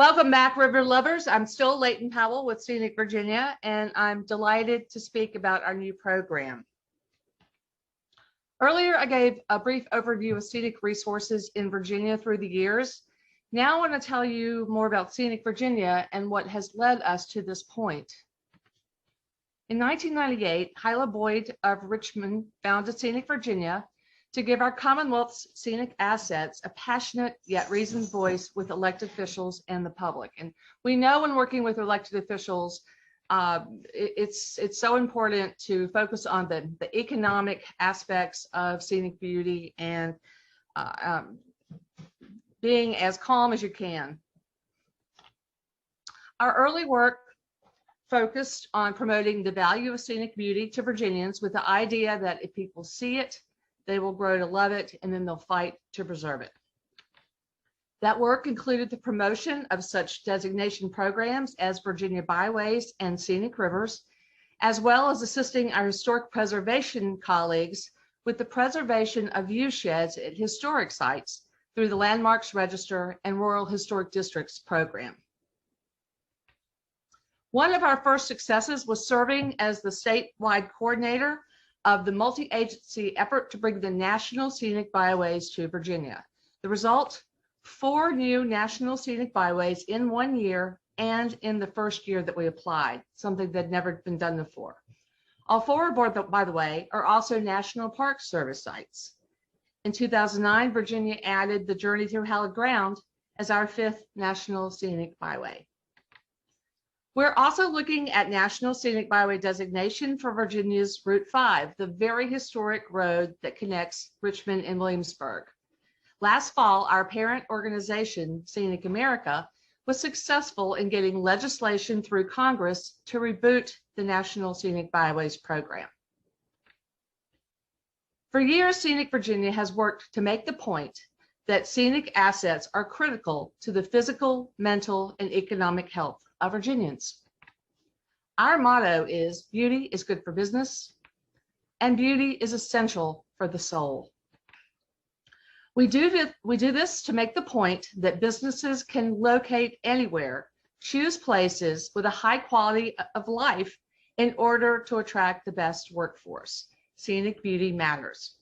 Welcome back, river lovers. I'm still Leighton Powell with Scenic Virginia, and I'm delighted to speak about our new program. Earlier, I gave a brief overview of scenic resources in Virginia through the years. Now I want to tell you more about Scenic Virginia and what has led us to this point. In 1998, Hyla Boyd of Richmond founded Scenic Virginia to give our Commonwealth's scenic assets a passionate yet reasoned voice with elected officials and the public. And we know when working with elected officials, it's so important to focus on the economic aspects of scenic beauty and being as calm as you can. Our early work focused on promoting the value of scenic beauty to Virginians with the idea that if people see it, they will grow to love it, and then they'll fight to preserve it. That work included the promotion of such designation programs as Virginia Byways and Scenic Rivers, as well as assisting our historic preservation colleagues with the preservation of viewsheds at historic sites through the Landmarks Register and Rural Historic Districts program. One of our first successes was serving as the statewide coordinator of the multi-agency effort to bring the National Scenic Byways to Virginia. The result, 4 new National Scenic Byways in 1 year and in the first year that we applied, something that had never been done before. All 4, by the way, are also National Park Service sites. In 2009, Virginia added the Journey Through Hallowed Ground as our 5th National Scenic Byway. We're also looking at National Scenic Byway designation for Virginia's Route 5, the very historic road that connects Richmond and Williamsburg. Last fall, our parent organization, Scenic America, was successful in getting legislation through Congress to reboot the National Scenic Byways program. For years, Scenic Virginia has worked to make the point that scenic assets are critical to the physical, mental, and economic health of Virginians. Our motto is beauty is good for business and beauty is essential for the soul. We do this to make the point that businesses can locate anywhere, choose places with a high quality of life in order to attract the best workforce. Scenic beauty matters.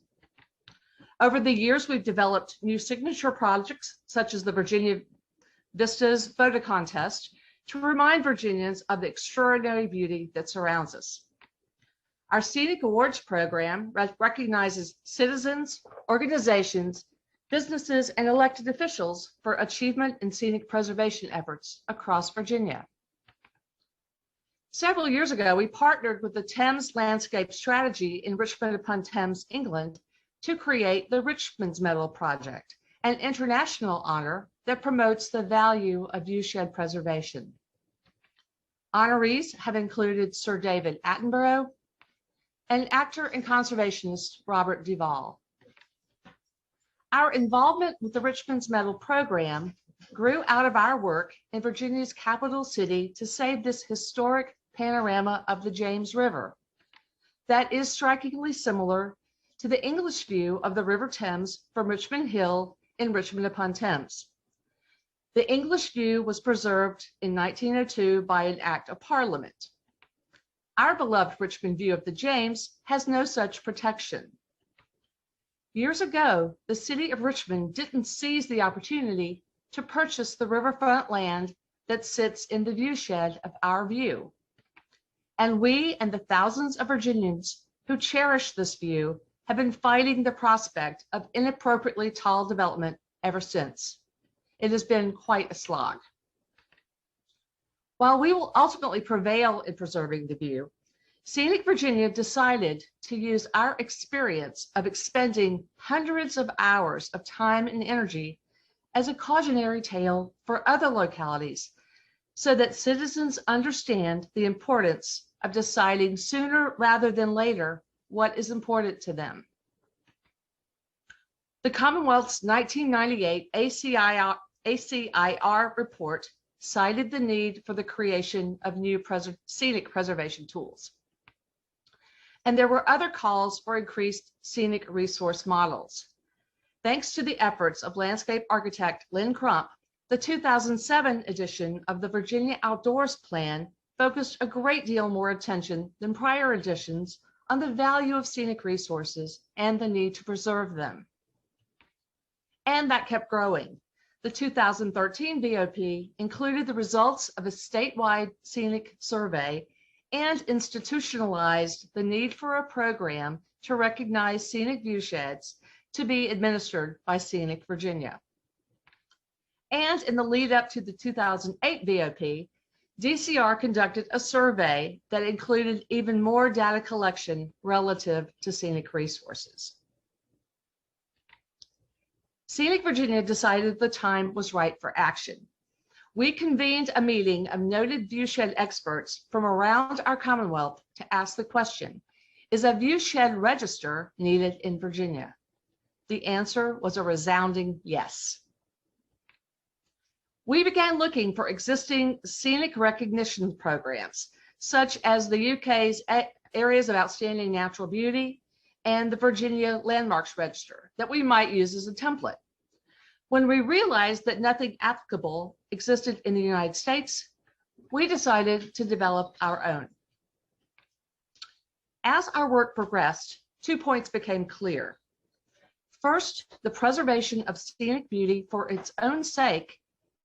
Over the years, we've developed new signature projects such as the Virginia Vistas photo contest to remind Virginians of the extraordinary beauty that surrounds us. Our Scenic Awards program recognizes citizens, organizations, businesses, and elected officials for achievement in scenic preservation efforts across Virginia. Several years ago, we partnered with the Thames Landscape Strategy in Richmond upon Thames, England, to create the Richmond's Medal Project, an international honor that promotes the value of viewshed preservation. Honorees have included Sir David Attenborough and actor and conservationist Robert Duvall. Our involvement with the Richmond's Medal program grew out of our work in Virginia's capital city to save this historic panorama of the James River that is strikingly similar to the English view of the River Thames from Richmond Hill in Richmond upon Thames. The English view was preserved in 1902 by an act of Parliament. Our beloved Richmond view of the James has no such protection. Years ago, the city of Richmond didn't seize the opportunity to purchase the riverfront land that sits in the viewshed of our view. And we and the thousands of Virginians who cherish this view have been fighting the prospect of inappropriately tall development ever since. It has been quite a slog. While we will ultimately prevail in preserving the view, Scenic Virginia decided to use our experience of expending hundreds of hours of time and energy as a cautionary tale for other localities so that citizens understand the importance of deciding sooner rather than later what is important to them. The Commonwealth's 1998 ACIR report cited the need for the creation of new scenic preservation tools. And there were other calls for increased scenic resource models. Thanks to the efforts of landscape architect Lynn Crump, The 2007 edition of the Virginia Outdoors Plan focused a great deal more attention than prior editions on the value of scenic resources and the need to preserve them. And that kept growing. The 2013 VOP included the results of a statewide scenic survey and institutionalized the need for a program to recognize scenic viewsheds to be administered by Scenic Virginia. And in the lead up to the 2008 VOP, DCR conducted a survey that included even more data collection relative to scenic resources. Scenic Virginia decided the time was right for action. We convened a meeting of noted viewshed experts from around our Commonwealth to ask the question, is a viewshed register needed in Virginia? The answer was a resounding yes. We began looking for existing scenic recognition programs, such as the UK's Areas of Outstanding Natural Beauty and the Virginia Landmarks Register that we might use as a template. When we realized that nothing applicable existed in the United States, we decided to develop our own. As our work progressed, 2 points became clear. First, the preservation of scenic beauty for its own sake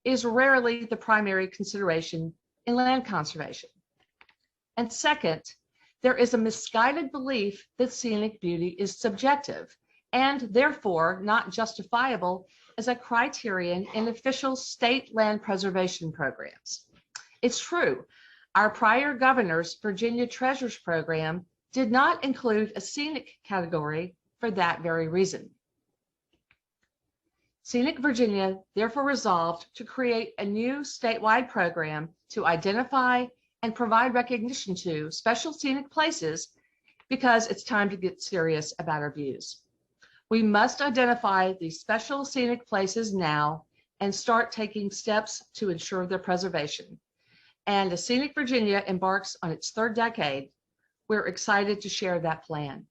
is rarely the primary consideration in land conservation. And second, there is a misguided belief that scenic beauty is subjective and therefore not justifiable as a criterion in official state land preservation programs. It's true, our prior governor's Virginia Treasures program did not include a scenic category for that very reason. Scenic Virginia therefore resolved to create a new statewide program to identify and provide recognition to special scenic places because it's time to get serious about our views. We must identify these special scenic places now and start taking steps to ensure their preservation. And as Scenic Virginia embarks on its third decade, we're excited to share that plan.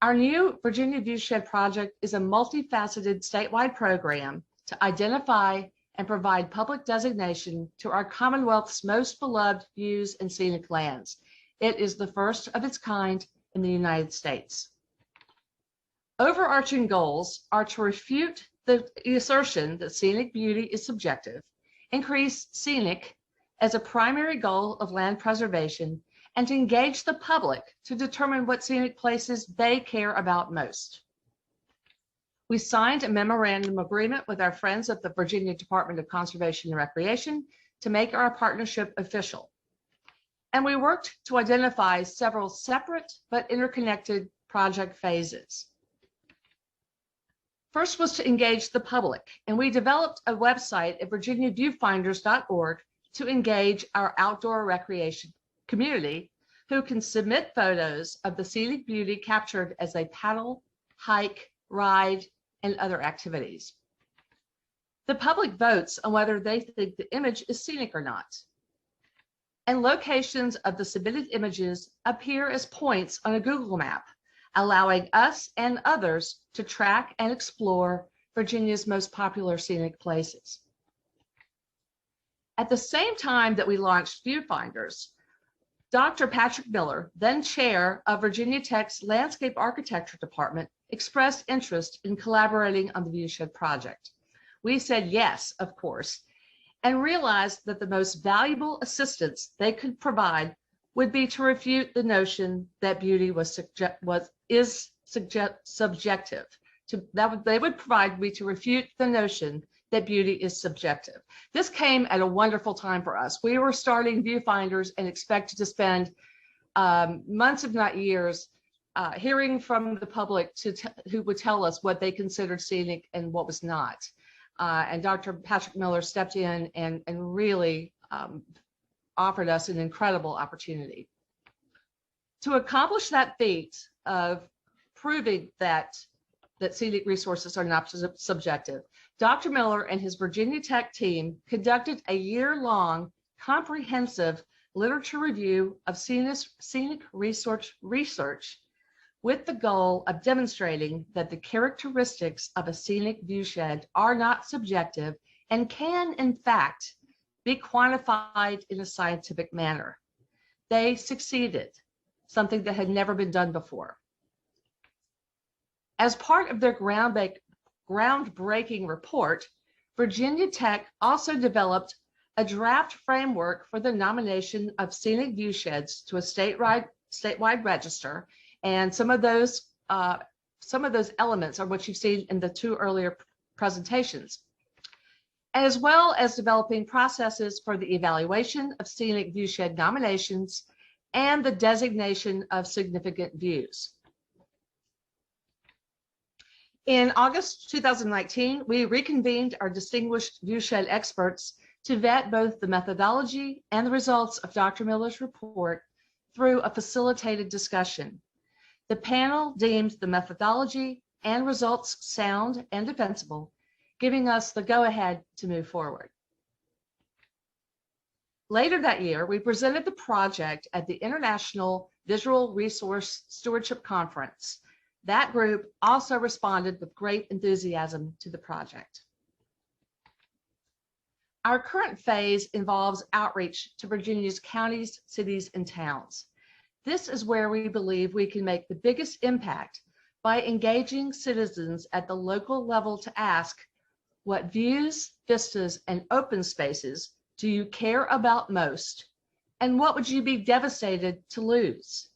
Our new Virginia Viewshed project is a multifaceted statewide program to identify and provide public designation to our Commonwealth's most beloved views and scenic lands. It is the first of its kind in the United States. Overarching goals are to refute the assertion that scenic beauty is subjective, increase scenic as a primary goal of land preservation, and to engage the public to determine what scenic places they care about most. We signed a memorandum agreement with our friends at the Virginia Department of Conservation and Recreation to make our partnership official. And we worked to identify several separate but interconnected project phases. First was to engage the public, and we developed a website at virginiaviewfinders.org to engage our outdoor recreation community who can submit photos of the scenic beauty captured as they paddle, hike, ride, and other activities. The public votes on whether they think the image is scenic or not. And locations of the submitted images appear as points on a Google map, allowing us and others to track and explore Virginia's most popular scenic places. At the same time that we launched Viewfinders, Dr. Patrick Miller, then chair of Virginia Tech's Landscape Architecture Department, expressed interest in collaborating on the Viewshed project. We said yes, of course, and realized that the most valuable assistance they could provide would be to refute the notion that beauty is subjective. They would provide me to refute the notion that beauty is subjective. This came at a wonderful time for us. We were starting Viewfinders and expected to spend months, if not years, hearing from the public who would tell us what they considered scenic and what was not. And Dr. Patrick Miller stepped in and really offered us an incredible opportunity. To accomplish that feat of proving that scenic resources are not subjective, Dr. Miller and his Virginia Tech team conducted a year-long comprehensive literature review of scenic research with the goal of demonstrating that the characteristics of a scenic viewshed are not subjective and can, in fact, be quantified in a scientific manner. They succeeded, something that had never been done before. As part of their groundbreaking report, Virginia Tech also developed a draft framework for the nomination of scenic viewsheds to a statewide register, and some of those elements are what you've seen in the two earlier presentations, as well as developing processes for the evaluation of scenic viewshed nominations and the designation of significant views. In August 2019, we reconvened our distinguished viewshed experts to vet both the methodology and the results of Dr. Miller's report through a facilitated discussion. The panel deemed the methodology and results sound and defensible, giving us the go-ahead to move forward. Later that year, we presented the project at the International Visual Resource Stewardship Conference. That group also responded with great enthusiasm to the project. Our current phase involves outreach to Virginia's counties, cities, and towns. This is where we believe we can make the biggest impact by engaging citizens at the local level to ask, what views, vistas, and open spaces do you care about most? And what would you be devastated to lose?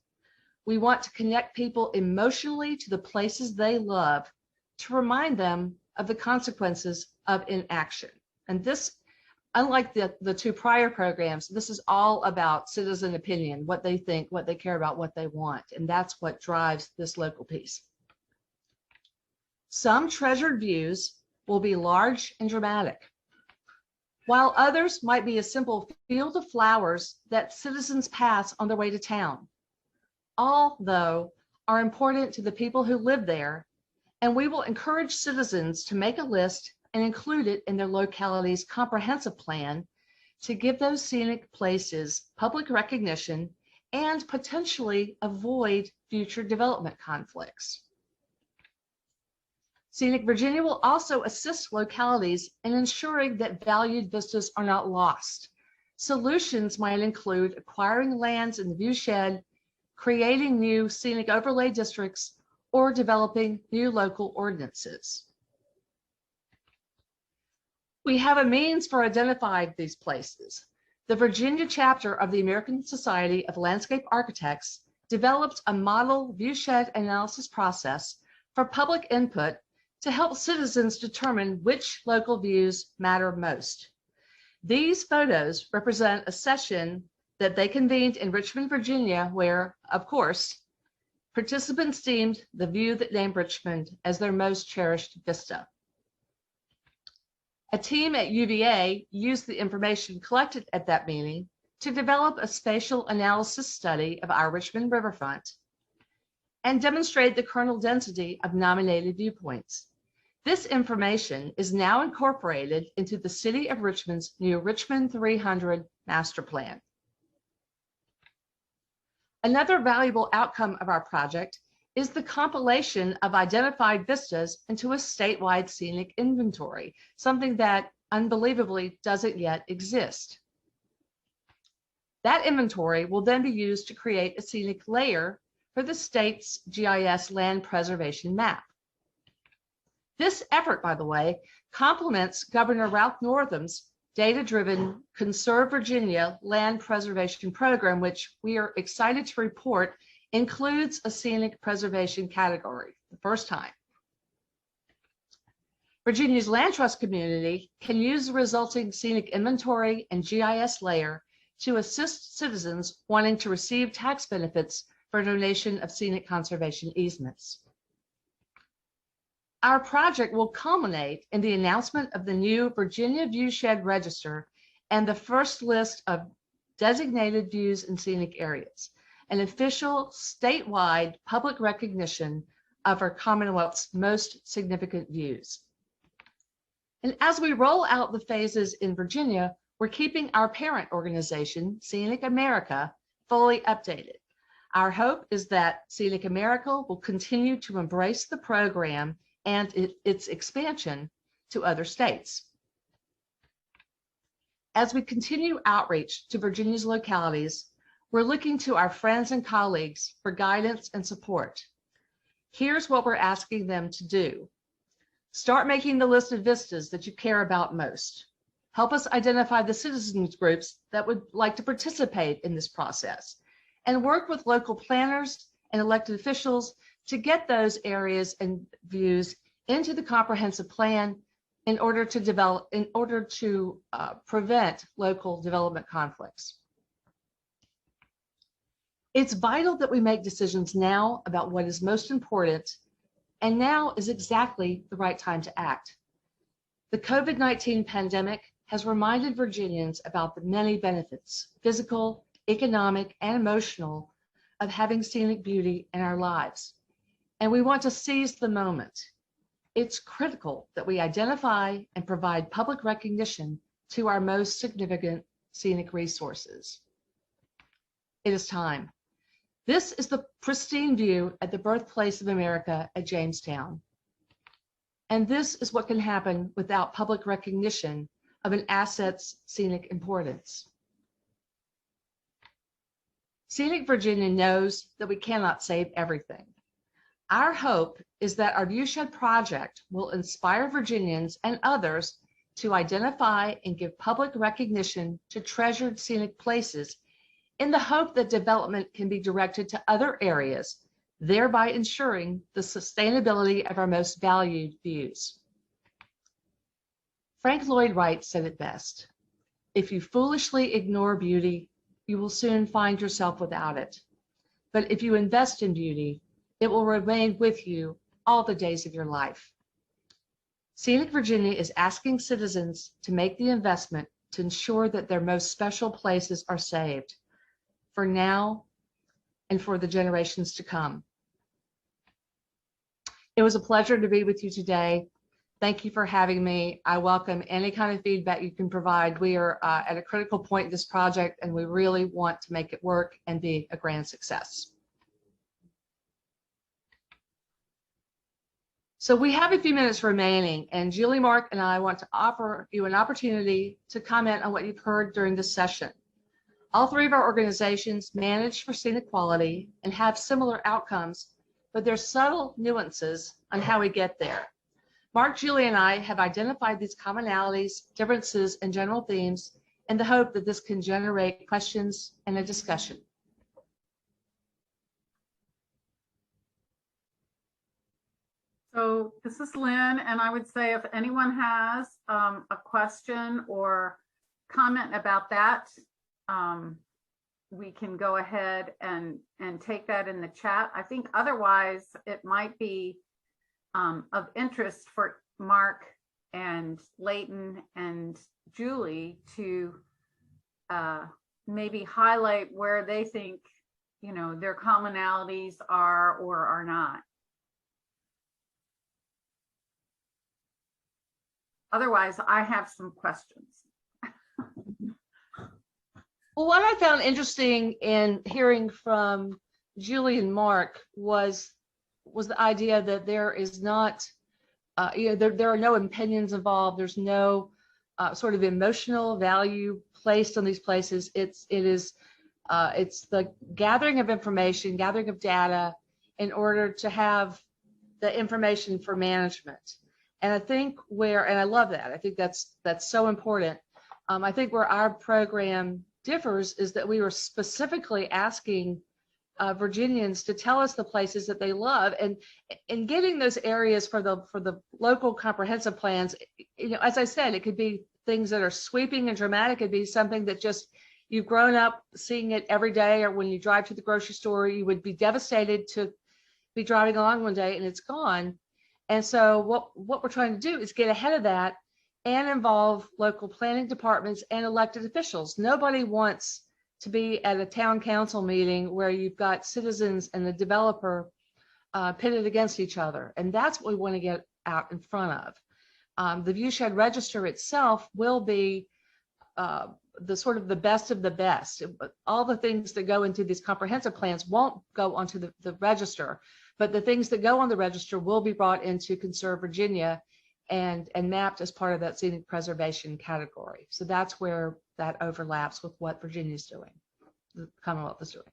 We want to connect people emotionally to the places they love to remind them of the consequences of inaction. And this, unlike the two prior programs, this is all about citizen opinion, what they think, what they care about, what they want. And that's what drives this local piece. Some treasured views will be large and dramatic, while others might be a simple field of flowers that citizens pass on their way to town. All, though, are important to the people who live there, and we will encourage citizens to make a list and include it in their locality's comprehensive plan to give those scenic places public recognition and potentially avoid future development conflicts. Scenic Virginia will also assist localities in ensuring that valued vistas are not lost. Solutions might include acquiring lands in the viewshed, creating new scenic overlay districts, or developing new local ordinances. We have a means for identifying these places. The Virginia chapter of the American Society of Landscape Architects developed a model viewshed analysis process for public input to help citizens determine which local views matter most. These photos represent a session that they convened in Richmond, Virginia, where, of course, participants deemed the view that named Richmond as their most cherished vista. A team at UVA used the information collected at that meeting to develop a spatial analysis study of our Richmond riverfront and demonstrate the kernel density of nominated viewpoints. This information is now incorporated into the City of Richmond's new Richmond 300 master plan. Another valuable outcome of our project is the compilation of identified vistas into a statewide scenic inventory, something that unbelievably doesn't yet exist. That inventory will then be used to create a scenic layer for the state's GIS land preservation map. This effort, by the way, complements Governor Ralph Northam's data-driven Conserve Virginia land preservation program, which we are excited to report includes a scenic preservation category, the first time. Virginia's land trust community can use the resulting scenic inventory and GIS layer to assist citizens wanting to receive tax benefits for donation of scenic conservation easements. Our project will culminate in the announcement of the new Virginia Viewshed Register and the first list of designated views in scenic areas, an official statewide public recognition of our Commonwealth's most significant views. And as we roll out the phases in Virginia, we're keeping our parent organization, Scenic America, fully updated. Our hope is that Scenic America will continue to embrace the program and its expansion to other states. As we continue outreach to Virginia's localities, we're looking to our friends and colleagues for guidance and support. Here's what we're asking them to do. Start making the list of vistas that you care about most. Help us identify the citizens groups that would like to participate in this process, and work with local planners and elected officials to get those areas and views into the comprehensive plan in order to prevent local development conflicts. It's vital that we make decisions now about what is most important, and now is exactly the right time to act. The COVID-19 pandemic has reminded Virginians about the many benefits, physical, economic, and emotional, of having scenic beauty in our lives. And we want to seize the moment. It's critical that we identify and provide public recognition to our most significant scenic resources. It is time. This is the pristine view at the birthplace of America at Jamestown. And this is what can happen without public recognition of an asset's scenic importance. Scenic Virginia knows that we cannot save everything. Our hope is that our Viewshed project will inspire Virginians and others to identify and give public recognition to treasured scenic places, in the hope that development can be directed to other areas, thereby ensuring the sustainability of our most valued views. Frank Lloyd Wright said it best: "If you foolishly ignore beauty, you will soon find yourself without it. But if you invest in beauty, it will remain with you all the days of your life." Scenic Virginia is asking citizens to make the investment to ensure that their most special places are saved, for now and for the generations to come. It was a pleasure to be with you today. Thank you for having me. I welcome any kind of feedback you can provide. We are at a critical point in this project, and we really want to make it work and be a grand success. So we have a few minutes remaining, and Julie, Mark, and I want to offer you an opportunity to comment on what you've heard during this session. All three of our organizations manage for scenic quality and have similar outcomes, but there's subtle nuances on how we get there. Mark, Julie, and I have identified these commonalities, differences, and general themes in the hope that this can generate questions and a discussion. So this is Lynn, and I would say if anyone has a question or comment about that, we can go ahead and take that in the chat. I think otherwise it might be of interest for Mark and Leighton and Julie to maybe highlight where they think, you know, their commonalities are or are not. Otherwise, I have some questions. Well, what I found interesting in hearing from Julie and Mark was the idea that there is not, there are no opinions involved. There's no sort of emotional value placed on these places. It's the gathering of information, gathering of data in order to have the information for management. And I think and I love that. I think that's so important. I think where our program differs is that we were specifically asking Virginians to tell us the places that they love, and in getting those areas for the local comprehensive plans. You know, as I said, it could be things that are sweeping and dramatic. It'd be something that just you've grown up seeing it every day, or when you drive to the grocery store, you would be devastated to be driving along one day and it's gone. And so what we're trying to do is get ahead of that and involve local planning departments and elected officials. Nobody wants to be at a town council meeting where you've got citizens and the developer pitted against each other. And that's what we want to get out in front of. The Viewshed Register itself will be the sort of the best of the best. All the things that go into these comprehensive plans won't go onto the register, but the things that go on the register will be brought into Conserve Virginia and mapped as part of that scenic preservation category. So that's where that overlaps with what Virginia's doing, the Commonwealth is doing.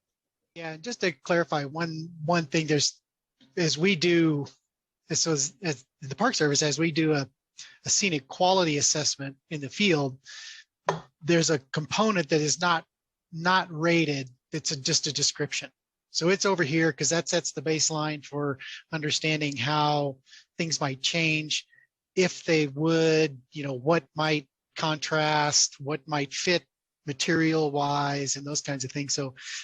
Yeah, just to clarify one thing, as we do, as the Park Service, as we do a scenic quality assessment in the field, there's a component that is not rated. It's just a description. So it's over here because that sets the baseline for understanding how things might change, if they would, what might contrast, what might fit material wise, and those kinds of things.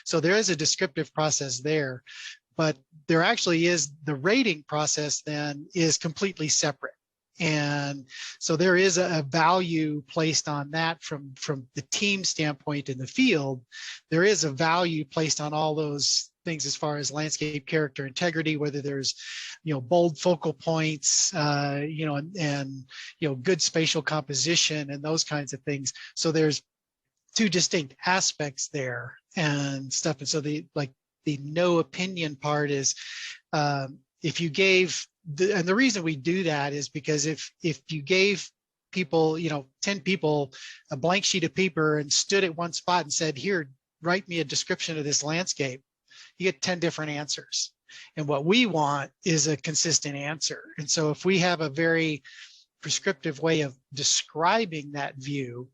So there is a descriptive process there, but there actually is the rating process then is completely separate. And so there is a value placed on that from the team standpoint in the field. There is a value placed on all those things as far as landscape character integrity, whether there's, bold focal points, and good spatial composition and those kinds of things. So there's two distinct aspects there and stuff. And so the no opinion part is, if you gave, and the reason we do that is because if you gave people, 10 people a blank sheet of paper and stood at one spot and said, here, write me a description of this landscape, you get 10 different answers. And what we want is a consistent answer. And so if we have a very prescriptive way of describing that view,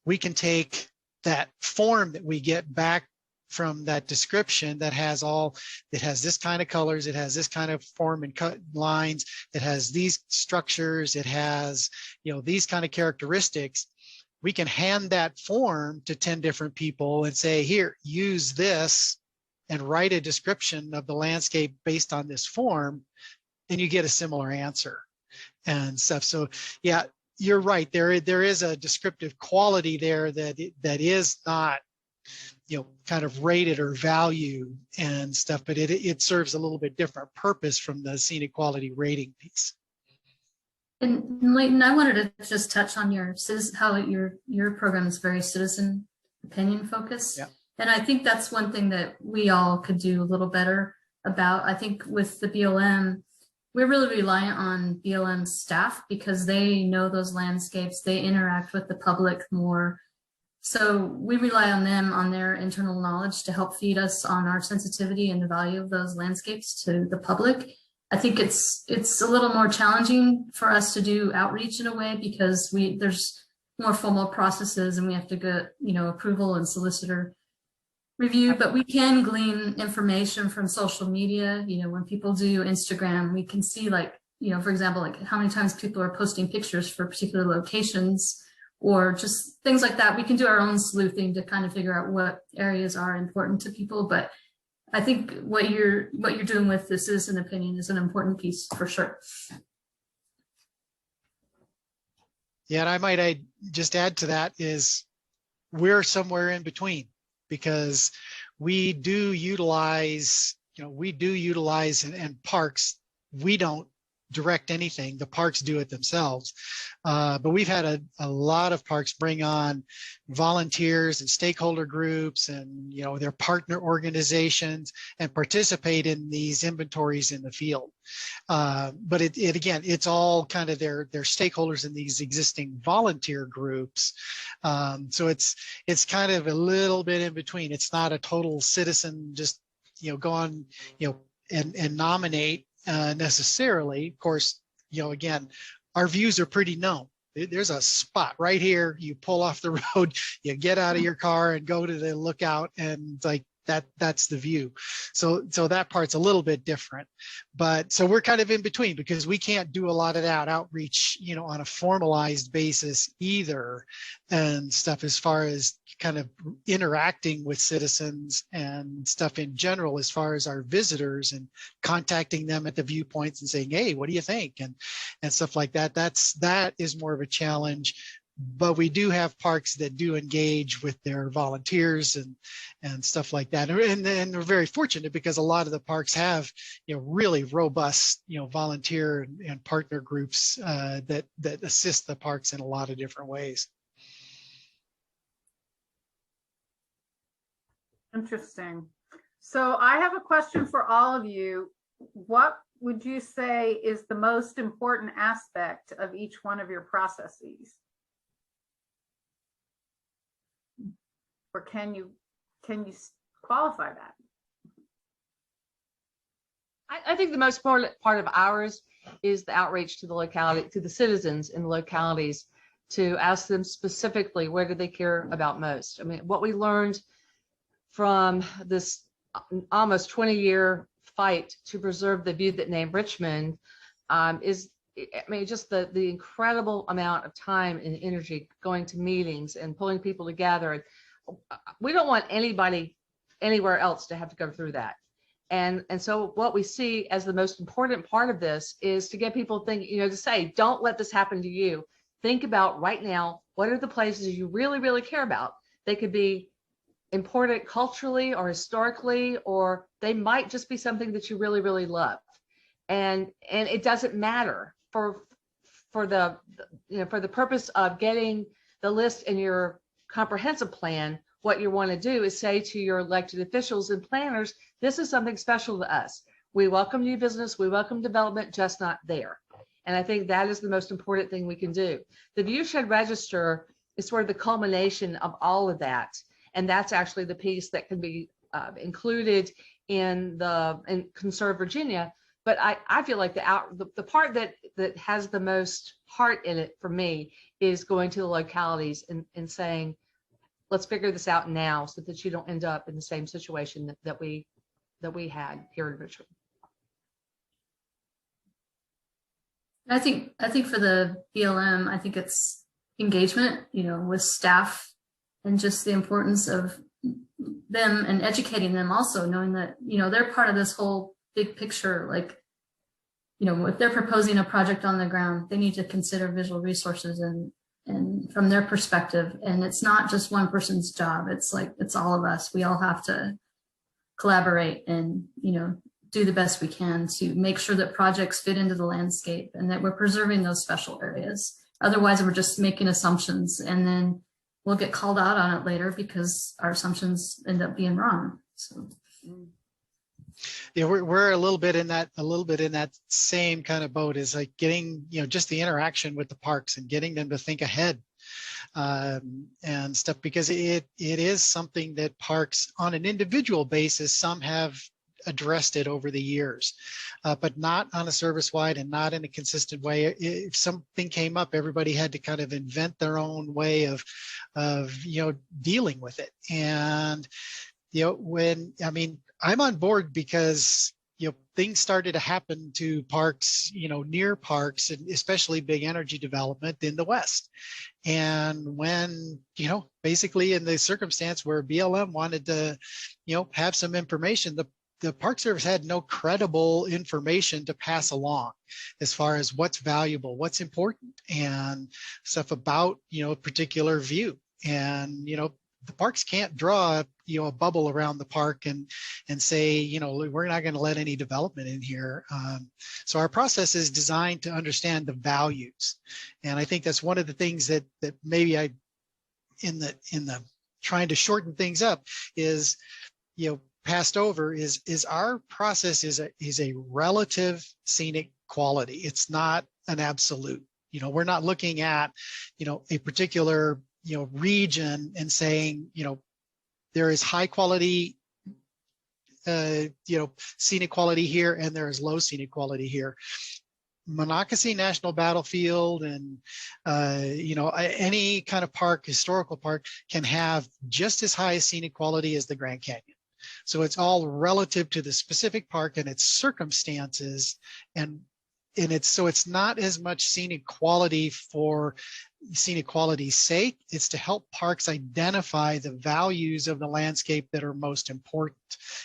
we can take that form that we get back from that description that has this kind of colors, it has this kind of form and cut lines, it has these structures, it has, these kind of characteristics. We can hand that form to 10 different people and say, here, use this and write a description of the landscape based on this form, and you get a similar answer and stuff. So yeah, you're right. There is a descriptive quality there that is not, kind of rated or valued and stuff, but it serves a little bit different purpose from the scenic quality rating piece. And Leighton, I wanted to just touch on how your program is very citizen opinion focused. Yeah. And I think that's one thing that we all could do a little better about. I think with the BLM, we're really reliant on BLM staff because they know those landscapes, they interact with the public more. So we rely on them, on their internal knowledge to help feed us on our sensitivity and the value of those landscapes to the public. I think it's a little more challenging for us to do outreach in a way because there's more formal processes and we have to get, approval and solicitor review, but we can glean information from social media. When people do Instagram, we can see for example, how many times people are posting pictures for particular locations or just things like that. We can do our own sleuthing to kind of figure out what areas are important to people. But I think what you're doing with the citizen opinion is an important piece for sure. Yeah, and I just add to that is we're somewhere in between because we do utilize, and parks, we don't direct anything. The parks do it themselves. But we've had a lot of parks bring on volunteers and stakeholder groups and, their partner organizations and participate in these inventories in the field. But again, it's all kind of their stakeholders in these existing volunteer groups. So it's kind of a little bit in between. It's not a total citizen, just, go on, and nominate necessarily. Of course, again, our views are pretty known. There's a spot right here. You pull off the road, you get out of your car and go to the lookout, and that's the view. So that part's a little bit different, but so we're kind of in between because we can't do a lot of that outreach, on a formalized basis either and stuff as far as kind of interacting with citizens and stuff in general, as far as our visitors and contacting them at the viewpoints and saying, hey, what do you think? And stuff like that. That is more of a challenge. But we do have parks that do engage with their volunteers and stuff like that. And we're very fortunate because a lot of the parks have, really robust, volunteer and partner groups that assist the parks in a lot of different ways. Interesting. So I have a question for all of you. What would you say is the most important aspect of each one of your processes? Or can you qualify that? I think the most important part of ours is the outreach to the locality, to the citizens in the localities, to ask them specifically, where do they care about most? I mean, what we learned from this almost 20-year fight to preserve the view that named Richmond is, I mean, just the incredible amount of time and energy going to meetings and pulling people together. We don't want anybody anywhere else to have to go through that. And so what we see as the most important part of this is to get people thinking, you know, to say, don't let this happen to you. Think about right now, what are the places you really, really care about? They could be important culturally or historically, or they might just be something that you really, really love. And it doesn't matter for the, you know, for the purpose of getting the list in your comprehensive plan. What you want to do is say to your elected officials and planners, this is something special to us. We welcome new business, we welcome development, just not there. And I think that is the most important thing we can do. The Viewshed Register is sort of the culmination of all of that. And that's actually the piece that can be included in Conserve Virginia. But I feel like the part that has the most heart in it for me is going to the localities and saying, let's figure this out now so that you don't end up in the same situation that we had here in Richmond. I think for the BLM, I think it's engagement, you know, with staff, and just the importance of them and educating them, also knowing that, you know, they're part of this whole big picture. Like, you know, if they're proposing a project on the ground, they need to consider visual resources and from their perspective. And it's not just one person's job. It's like, it's all of us. We all have to collaborate and, you know, do the best we can to make sure that projects fit into the landscape and that we're preserving those special areas. Otherwise, we're just making assumptions, and then we'll get called out on it later because our assumptions end up being wrong. So yeah, we're a little bit in that same kind of boat, is like getting, you know, just the interaction with the parks and getting them to think ahead and stuff, because it is something that parks on an individual basis, some have addressed it over the years, but not on a service-wide and not in a consistent way. If something came up, everybody had to kind of invent their own way of you know, dealing with it. And you know, I'm on board because, you know, things started to happen to parks, you know, near parks, and especially big energy development in the West. And when, you know, basically in the circumstance where BLM wanted to, you know, have some information, the Park Service had no credible information to pass along as far as what's valuable, what's important, and stuff about, you know, a particular view. And, you know, the parks can't draw, you know, a bubble around the park and say, you know, we're not going to let any development in here. So our process is designed to understand the values. And I think that's one of the things that maybe I, in the trying to shorten things up, is, you know, passed over, is our process is a relative scenic quality. It's not an absolute. You know, we're not looking at, you know, a particular, you know, region and saying, you know, there is high quality, you know, scenic quality here and there is low scenic quality here. Monocacy National Battlefield and, you know, any kind of park, historical park, can have just as high a scenic quality as the Grand Canyon. So it's all relative to the specific park and its circumstances, and it's not as much scenic quality for scenic quality's sake. It's to help parks identify the values of the landscape that are most important,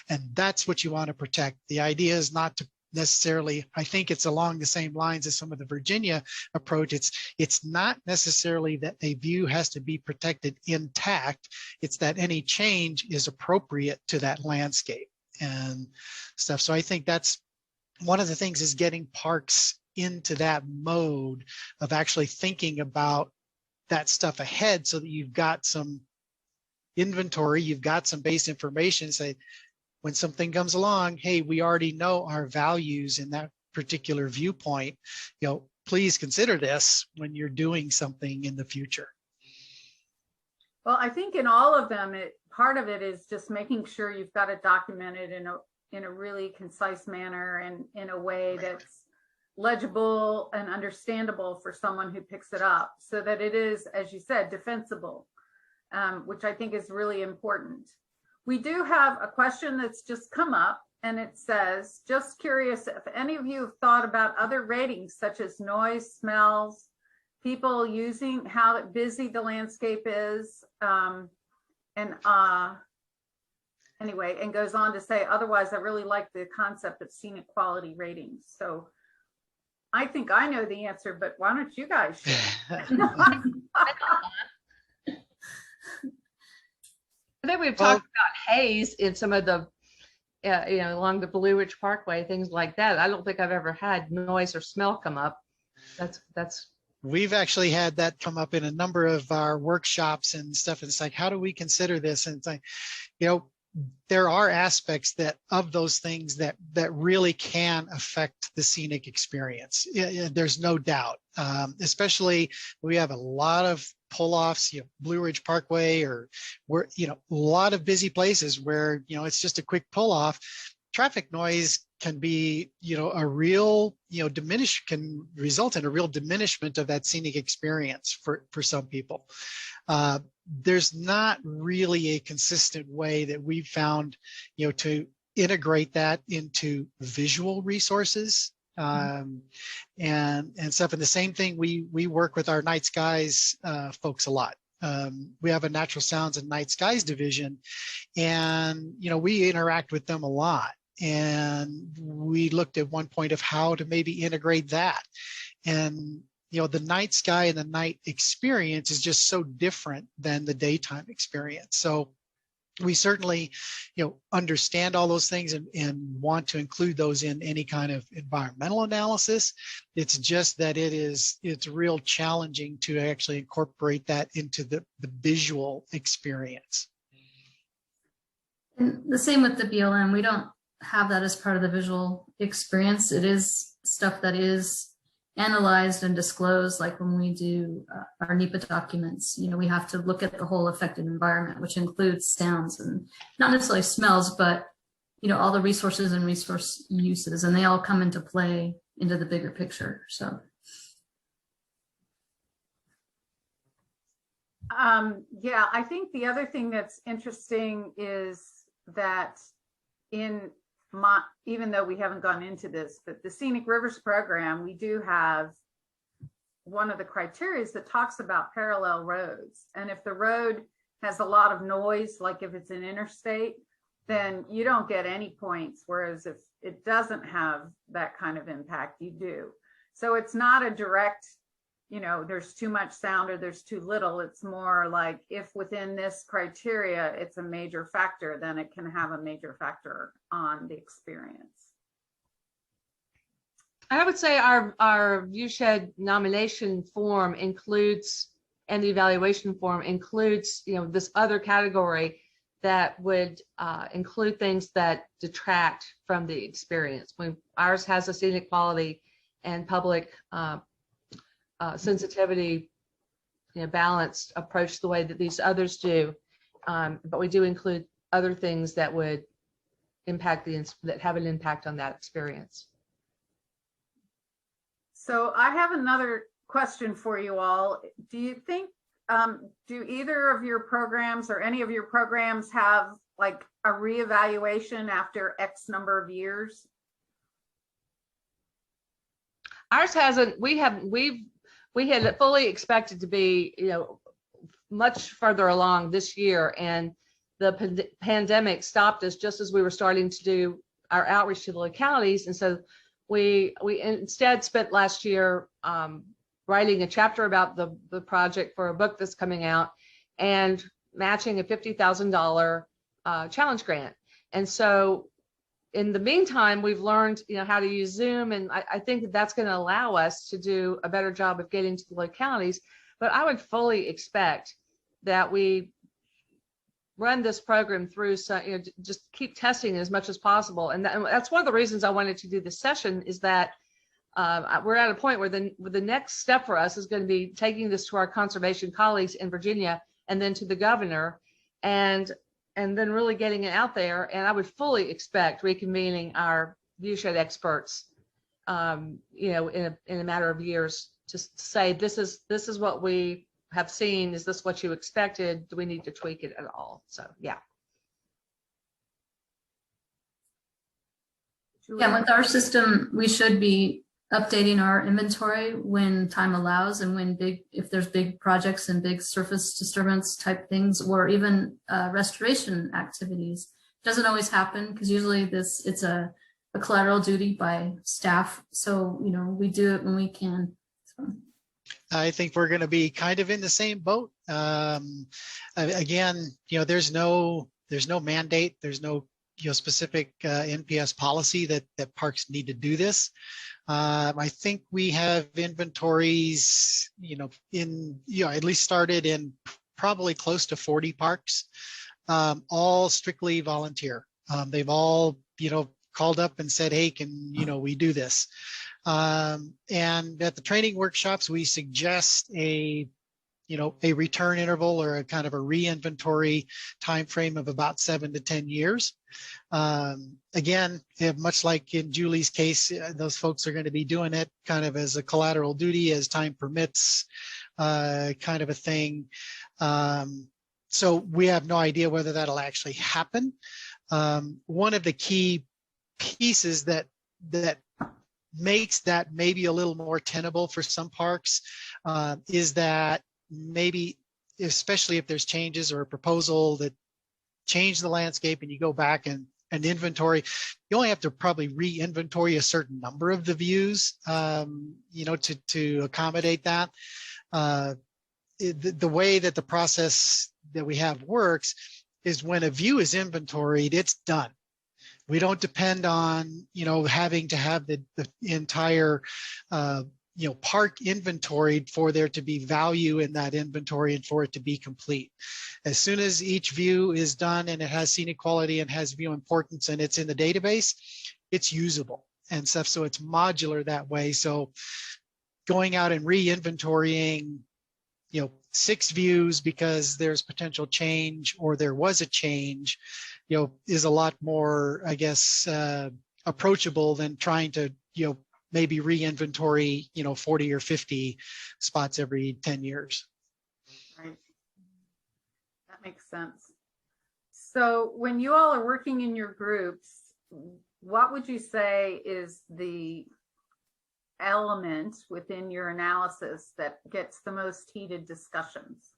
and that's what you want to protect. The idea is not to necessarily, I think it's along the same lines as some of the Virginia approach. It's not necessarily that a view has to be protected intact. It's that any change is appropriate to that landscape and stuff. So I think that's one of the things, is getting parks into that mode of actually thinking about that stuff ahead, so that you've got some inventory, you've got some base information, say when something comes along, hey, we already know our values in that particular viewpoint, please consider this when you're doing something in the future. Well, I think in all of them, part of it is just making sure you've got it documented in a really concise manner and in a way that's legible and understandable for someone who picks it up, so that it is, as you said, defensible, which I think is really important. We do have a question that's just come up, and it says, just curious if any of you have thought about other ratings such as noise, smells, people using, how busy the landscape is, anyway, and goes on to say, otherwise, I really like the concept of scenic quality ratings. So I think I know the answer, but why don't you guys share? I think we've talked about haze in some of the, along the Blue Ridge Parkway, things like that. I don't think I've ever had noise or smell come up. That's. We've actually had that come up in a number of our workshops and stuff. It's like, how do we consider this? And it's like, there are aspects of those things that really can affect the scenic experience. There's no doubt, especially we have a lot of pull-offs, Blue Ridge Parkway, or we're, a lot of busy places where, it's just a quick pull-off. Traffic noise can be, a real, can result in a real diminishment of that scenic experience for some people. There's not really a consistent way that we've found, to integrate that into visual resources and stuff. And the same thing, we work with our night skies folks a lot. We have a natural sounds and night skies division, and we interact with them a lot. And we looked at one point of how to maybe integrate that. And the night sky and the night experience is just so different than the daytime experience. So we certainly, understand all those things and want to include those in any kind of environmental analysis. It's just that it's real challenging to actually incorporate that into the visual experience. And the same with the BLM. We don't have that as part of the visual experience. It is stuff that is analyzed and disclosed, like when we do our NEPA documents. We have to look at the whole affected environment, which includes sounds and not necessarily smells, but all the resources and resource uses, and they all come into play into the bigger picture. So yeah, I think the other thing that's interesting is that even though we haven't gone into this, but the Scenic Rivers program, we do have one of the criteria that talks about parallel roads. And if the road has a lot of noise, like if it's an interstate, then you don't get any points. Whereas if it doesn't have that kind of impact, you do. So it's not a direct, there's too much sound or there's too little. It's more like if within this criteria, it's a major factor, then it can have a major factor on the experience. I would say our Viewshed nomination form includes, and the evaluation form includes, this other category that would include things that detract from the experience. Ours has a scenic quality and public sensitivity, balanced approach the way that these others do, but we do include other things that would impact that have an impact on that experience. So I have another question for you all. Do you think, do either of your programs or any of your programs have like a reevaluation after X number of years? Ours hasn't. We had fully expected to be, much further along this year, and the pandemic stopped us just as we were starting to do our outreach to the localities. And so we instead spent last year writing a chapter about the project for a book that's coming out and matching a $50,000 challenge grant. And so in the meantime, we've learned, how to use Zoom, and I think that's going to allow us to do a better job of getting to the localities. But I would fully expect that we run this program through, so just keep testing as much as possible. And that's one of the reasons I wanted to do this session, is that we're at a point where the next step for us is going to be taking this to our conservation colleagues in Virginia, and then to the governor, and then really getting it out there. And I would fully expect reconvening our Viewshed experts, in a matter of years, to say, this is what we have seen. Is this what you expected? Do we need to tweak it at all? So, yeah. Yeah, with our system, we should be updating our inventory when time allows, and if there's big projects and big surface disturbance type things, or even restoration activities. It doesn't always happen, because usually it's a collateral duty by staff. So, we do it when we can. So. I think we're going to be kind of in the same boat. Again, there's no mandate. There's no specific NPS policy that parks need to do this. I think we have inventories, at least started in probably close to 40 parks, all strictly volunteer. They've all, called up and said, hey, can, we do this? And at the training workshops, we suggest a return interval, or a kind of a re-inventory time frame of about 7 to 10 years. Again, much like in Julie's case, those folks are going to be doing it kind of as a collateral duty as time permits, kind of a thing. So we have no idea whether that'll actually happen. One of the key pieces that makes that maybe a little more tenable for some parks is that maybe, especially if there's changes or a proposal that change the landscape, and you go back and inventory, you only have to probably re-inventory a certain number of the views, to accommodate that. The way that the process that we have works is, when a view is inventoried, it's done. We don't depend on, having to have the entire, park inventoried for there to be value in that inventory and for it to be complete. As soon as each view is done and it has scenic quality and has view importance and it's in the database, it's usable and stuff. So it's modular that way. So going out and re-inventorying, 6 views because there's potential change, or there was a change, is a lot more, I guess, approachable than trying to, maybe re-inventory, 40 or 50 spots every 10 years. Right. That makes sense. So when you all are working in your groups, what would you say is the element within your analysis that gets the most heated discussions?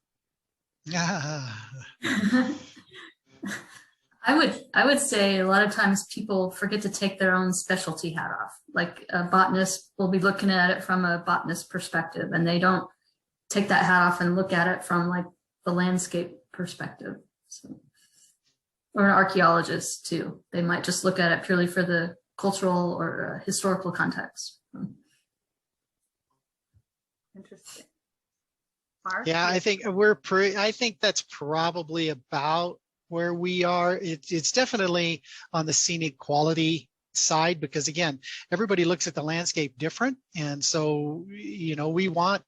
I would say a lot of times people forget to take their own specialty hat off. Like a botanist will be looking at it from a botanist perspective, and they don't take that hat off and look at it from like the landscape perspective. So, or an archaeologist too. They might just look at it purely for the cultural or historical context. Interesting. Mark? Yeah, I think I think that's probably about where we are. It's definitely on the scenic quality side, because again, everybody looks at the landscape different. And so, we want,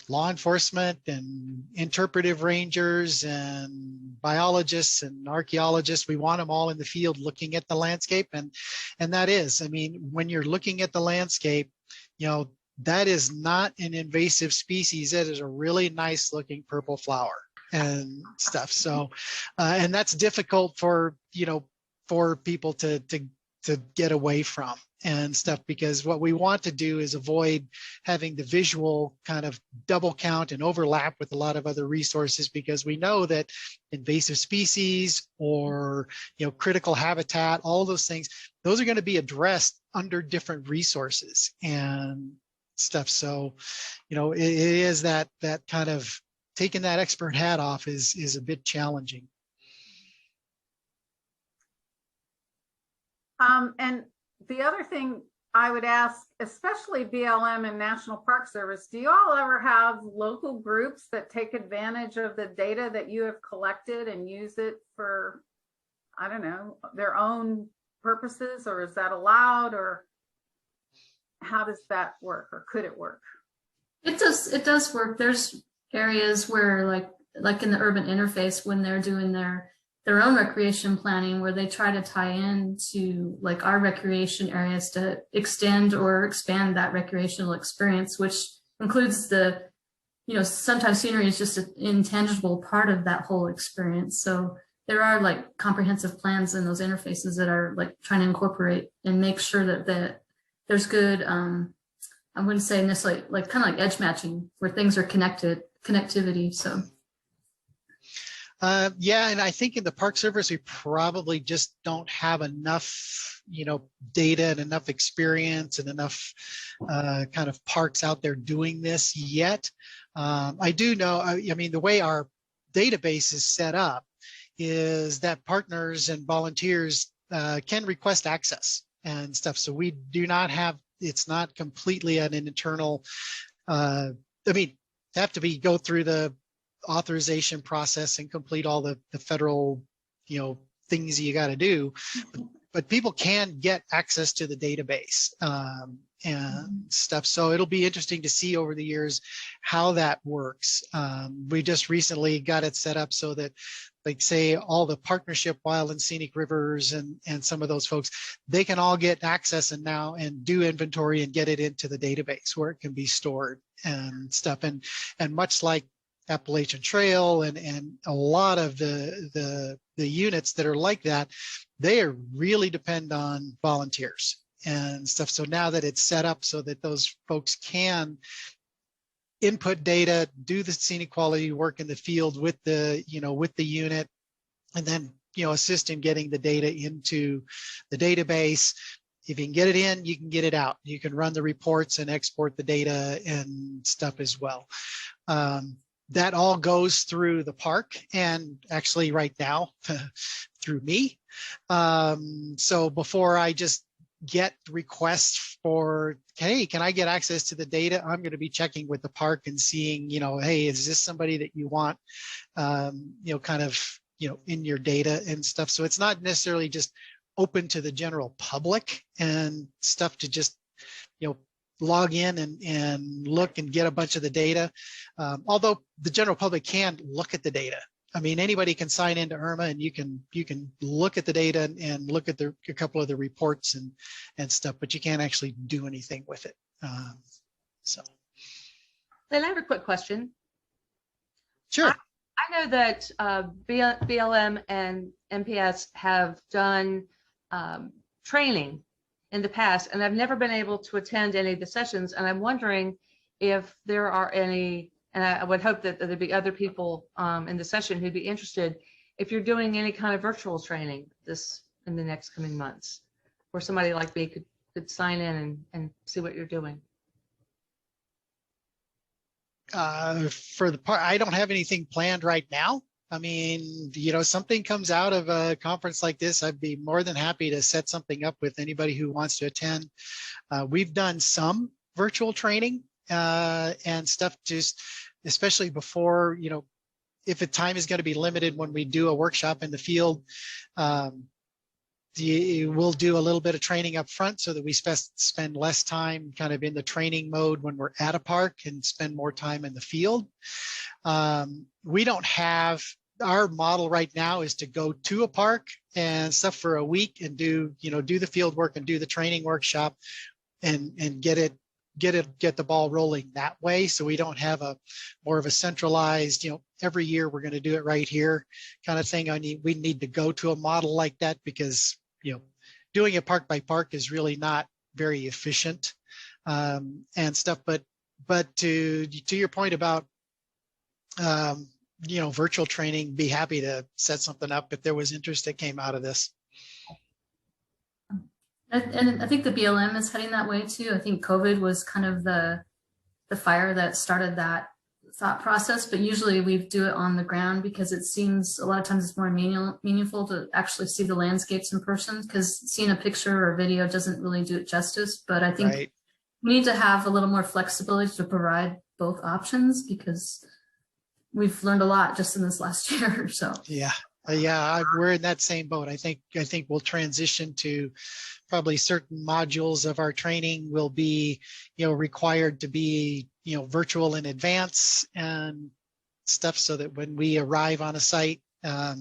law enforcement and interpretive rangers and biologists and archaeologists, we want them all in the field looking at the landscape. And that is, when you're looking at the landscape, that is not an invasive species. That is a really nice looking purple flower and stuff. So, and that's difficult for people to get away from and stuff, because what we want to do is avoid having the visual kind of double count and overlap with a lot of other resources, because we know that invasive species or, critical habitat, all those things, those are going to be addressed under different resources and stuff. So, it is that kind of taking that expert hat off is a bit challenging. And the other thing I would ask, especially BLM and National Park Service, do you all ever have local groups that take advantage of the data that you have collected and use it for, I don't know, their own purposes, or is that allowed, or how does that work, or could it work? It does work. There's areas where like in the urban interface, when they're doing their own recreation planning, where they try to tie in to like our recreation areas to extend or expand that recreational experience, which includes the, sometimes scenery is just an intangible part of that whole experience. So there are like comprehensive plans in those interfaces that are like trying to incorporate and make sure that there's good, I wouldn't say necessarily like kind of like edge matching where things are connectivity. So. Yeah, and I think in the Park Service, we probably just don't have enough, data and enough experience and enough kind of parks out there doing this yet. I do know, I mean, the way our database is set up is that partners and volunteers can request access and stuff. So we do not have, it's not completely an internal, I mean, have to go through the authorization process and complete all the federal, things you got to do, but people can get access to the database and stuff. So it'll be interesting to see over the years how that works. We just recently got it set up so that, like, say, all the partnership wild and scenic rivers and some of those folks, they can all get access and do inventory and get it into the database where it can be stored and stuff. And much like Appalachian Trail and a lot of the units that are like that, they are really depend on volunteers and stuff. So now that it's set up so that those folks can input data, do the scenic quality work in the field with the unit, and then assist in getting the data into the database. If you can get it in, you can get it out. You can run the reports and export the data and stuff as well. That all goes through the park, and actually right now through me. So before I just get requests for, hey, can I get access to the data? I'm going to be checking with the park and seeing, hey, is this somebody that you want, kind of, in your data and stuff. So it's not necessarily just open to the general public and stuff to just, log in and look and get a bunch of the data. Although the general public can look at the data. I mean, anybody can sign into IRMA and you can look at the data and look at a couple of the reports and stuff, but you can't actually do anything with it. So. Then I have a quick question. Sure. I know that BLM and MPS have done training in the past, and I've never been able to attend any of the sessions, and I'm wondering if there are any, and I would hope that there'd be other people in the session who'd be interested, if you're doing any kind of virtual training in the next coming months, where somebody like me could sign in and see what you're doing. For the part, I don't have anything planned right now. I mean, something comes out of a conference like this, I'd be more than happy to set something up with anybody who wants to attend. We've done some virtual training and stuff, just especially before, if the time is going to be limited when we do a workshop in the field, we'll do a little bit of training up front so that we spend less time kind of in the training mode when we're at a park and spend more time in the field. We don't have, our model right now is to go to a park and stuff for a week and do the field work and do the training workshop and get the ball rolling that way. So we don't have more of a centralized, every year we're going to do it right here kind of thing. We need to go to a model like that because, doing it park by park is really not very efficient and stuff. But to your point about, virtual training, be happy to set something up if there was interest that came out of this. And I think the BLM is heading that way too. I think COVID was kind of the fire that started that thought process, but usually we do it on the ground because it seems a lot of times it's more meaningful to actually see the landscapes in person, because seeing a picture or video doesn't really do it justice. But I think Right. we need to have a little more flexibility to provide both options, because we've learned a lot just in this last year or so. Yeah. We're in that same boat. I think we'll transition to probably certain modules of our training will be, required to be, virtual in advance and stuff, so that when we arrive on a site, that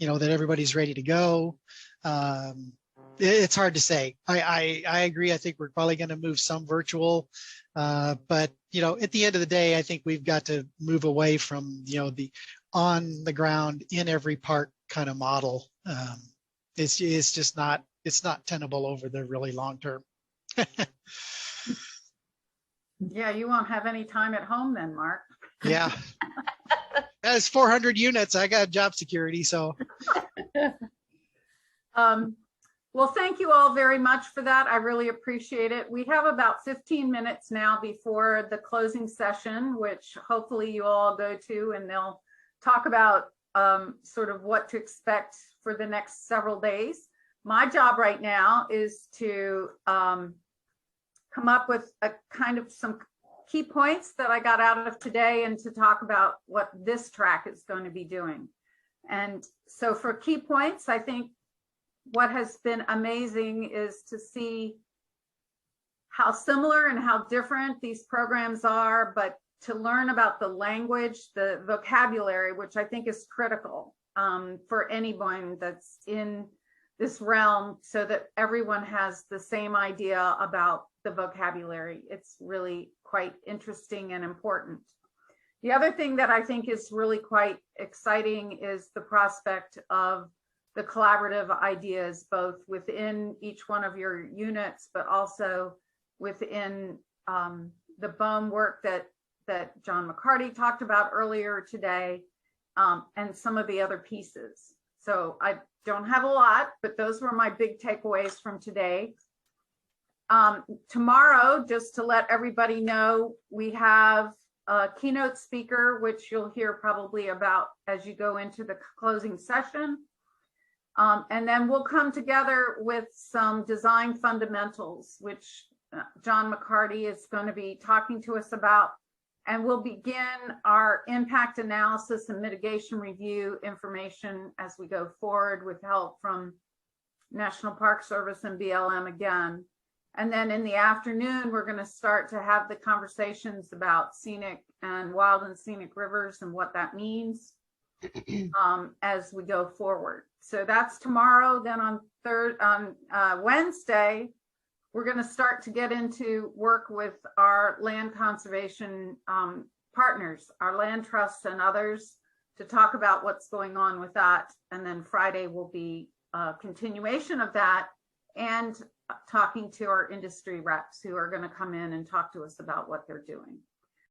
everybody's ready to go. It's hard to say. I agree. I think we're probably going to move some virtual, but at the end of the day, I think we've got to move away from the on the ground in every park kind of model. It's just not, it's not tenable over the really long term. Yeah, you won't have any time at home then, Mark. Yeah. That's 400 units. I got job security, so. Well, thank you all very much for that. I really appreciate it. We have about 15 minutes now before the closing session, which hopefully you all go to, and they'll talk about sort of what to expect for the next several days. My job right now is to come up with a kind of some key points that I got out of today, and to talk about what this track is going to be doing. And so for key points, I think what has been amazing is to see how similar and how different these programs are, but to learn about the language, the vocabulary, which I think is critical for anyone that's in this realm, so that everyone has the same idea about the vocabulary. It's really quite interesting and important. The other thing that I think is really quite exciting is the prospect of the collaborative ideas, both within each one of your units, but also within the BOEM work that John McCarty talked about earlier today, and some of the other pieces. So I don't have a lot, but those were my big takeaways from today. Tomorrow, just to let everybody know, we have a keynote speaker, which you'll hear probably about as you go into the closing session. And then we'll come together with some design fundamentals, which John McCarty is going to be talking to us about. And we'll begin our impact analysis and mitigation review information as we go forward, with help from National Park Service and BLM again. And then in the afternoon, we're going to start to have the conversations about scenic and wild and scenic rivers and what that means as we go forward. So that's tomorrow. Then on Wednesday, we're going to start to get into work with our land conservation partners, our land trusts and others, to talk about what's going on with that. And then Friday will be a continuation of that, and talking to our industry reps who are going to come in and talk to us about what they're doing.